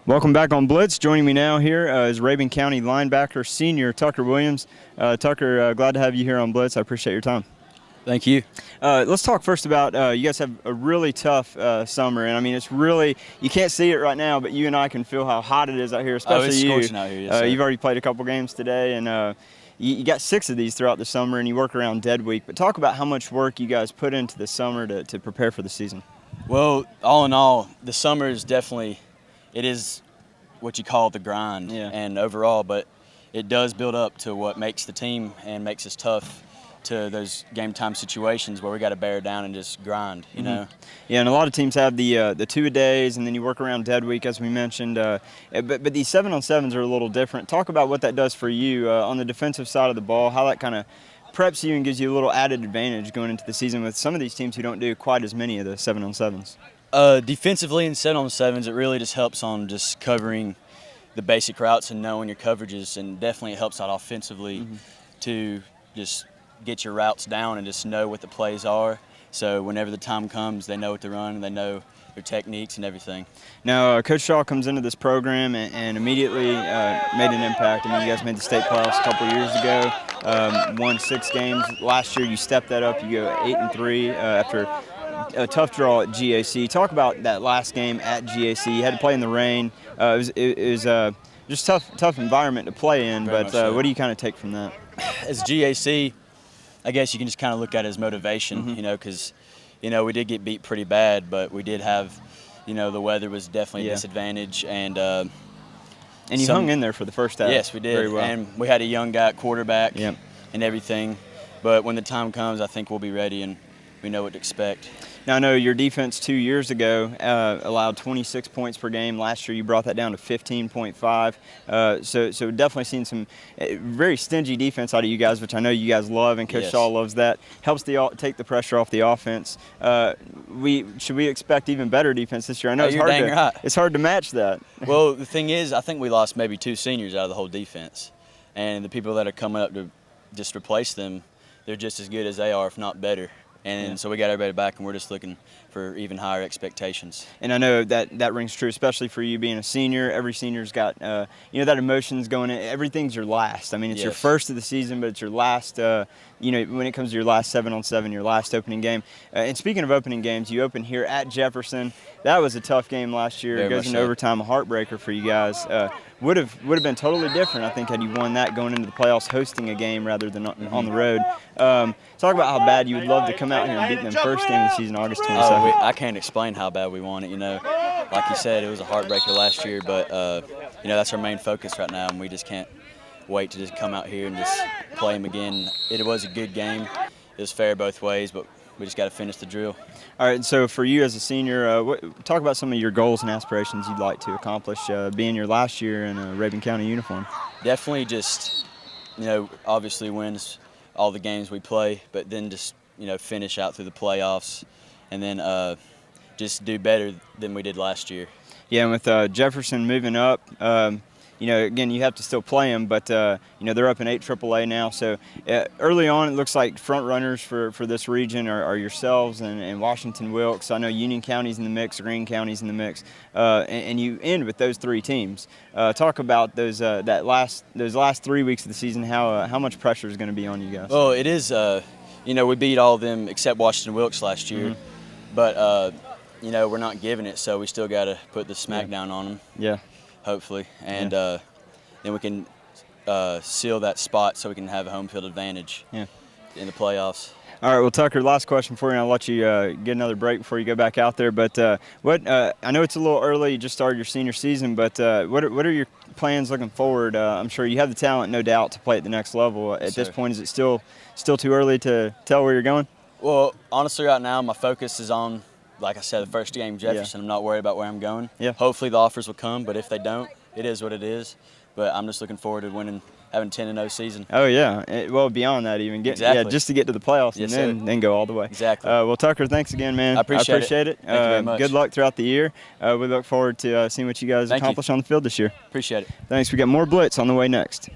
Welcome back on Blitz. Joining me now here is Rabun County linebacker senior Tucker Williams. Tucker, glad to have you here on Blitz. I appreciate your time. Thank you. Let's talk first about you guys have a really tough summer, and I mean it's really, you can't see it right now, but you and I can feel how hot it is out here, especially it's you. scorching out here, yes, sir. You've already played a couple games today, and you got 6 of these throughout the summer, and you work around dead week. But talk about how much work you guys put into the summer to prepare for the season. Well, all in all, the summer is definitely, it is what you call the grind, and overall, but it does build up to what makes the team and makes us tough to those game time situations where we got to bear down and just grind, you know. Yeah, and a lot of teams have the 2-a-days, and then you work around dead week, as we mentioned. But these 7-on-7s are a little different. Talk about what that does for you on the defensive side of the ball, how that kind of preps you and gives you a little added advantage going into the season with some of these teams who don't do quite as many of the 7-on-7s. Defensively in 7-on-7s, it really just helps on just covering the basic routes and knowing your coverages, and definitely it helps out offensively to just get your routes down and just know what the plays are. So whenever the time comes, they know what to run, and they know their techniques and everything. Now, Coach Shaw comes into this program and immediately made an impact. I mean, you guys made the state playoffs a couple years ago, won 6 games. Last year, you stepped that up. You go 8-3 after a tough draw at GAC. Talk about that last game at GAC. You had to play in the rain. It was just tough environment to play in. Very but so. What do you kind of take from that? As GAC, I guess you can just kind of look at it as motivation, you know, because, you know, we did get beat pretty bad, but we did have, you know, the weather was definitely a disadvantage. And you hung in there for the first half. Yes, we did. Very well. And we had a young guy at quarterback and everything. But when the time comes, I think we'll be ready and we know what to expect. Now, I know your defense 2 years ago allowed 26 points per game. Last year, you brought that down to 15.5. So definitely seen some very stingy defense out of you guys, which I know you guys love, and Coach Shaw loves that. Helps take the pressure off the offense. Should we expect even better defense this year? I know it's hard to match that. Well, the thing is, I think we lost maybe 2 seniors out of the whole defense, and the people that are coming up to just replace them, they're just as good as they are, if not better. And so we got everybody back, and we're just looking for even higher expectations. And I know that rings true, especially for you being a senior. Every senior's got, you know, that emotion's going in. Everything's your last. I mean, it's your first of the season, but it's your last, you know, when it comes to your last 7-on-7, your last opening game. And speaking of opening games, you open here at Jefferson. That was a tough game last year. It goes into overtime, a heartbreaker for you guys. Would have been totally different, I think, had you won that going into the playoffs, hosting a game rather than on the road. Talk about how bad you would love to come out here and beat them first game of the season, August 22nd. I can't explain how bad we won it, you know. Like you said, it was a heartbreaker last year, but, you know, that's our main focus right now, and we just can't wait to just come out here and just play them again. It was a good game. It was fair both ways, but we just got to finish the drill. All right, so for you as a senior, talk about some of your goals and aspirations you'd like to accomplish being your last year in a Rabun County uniform. Definitely just, you know, obviously wins all the games we play, but then just, you know, finish out through the playoffs and then just do better than we did last year. Yeah, and with Jefferson moving up, you know, again, you have to still play them, but, you know, they're up in 8 AAA now. So early on, it looks like front runners for this region are yourselves and Washington Wilkes. I know Union County's in the mix, Greene County's in the mix, and you end with those 3 teams. Talk about those last 3 weeks of the season, how much pressure is going to be on you guys. Well, it is, you know, we beat all of them except Washington Wilkes last year, but, you know, we're not giving it, so we still got to put the smack down on them. Yeah. Hopefully, and then we can seal that spot so we can have a home field advantage in the playoffs. All right, well, Tucker, last question for you, and I'll let you get another break before you go back out there. But I know it's a little early, you just started your senior season, but what are your plans looking forward? I'm sure you have the talent, no doubt, to play at the next level. At this point, is it still too early to tell where you're going? Well, honestly, right now, my focus is on, like I said, the first game, Jefferson. I'm not worried about where I'm going. Hopefully the offers will come, but if they don't, it is what it is. But I'm just looking forward to having a 10-0 season. Oh, yeah. Well, beyond that even. Just to get to the playoffs and then go all the way. Exactly. Well, Tucker, thanks again, man. I appreciate it. Thank you very much. Good luck throughout the year. We look forward to seeing what you guys accomplish on the field this year. Appreciate it. Thanks. We got more Blitz on the way next.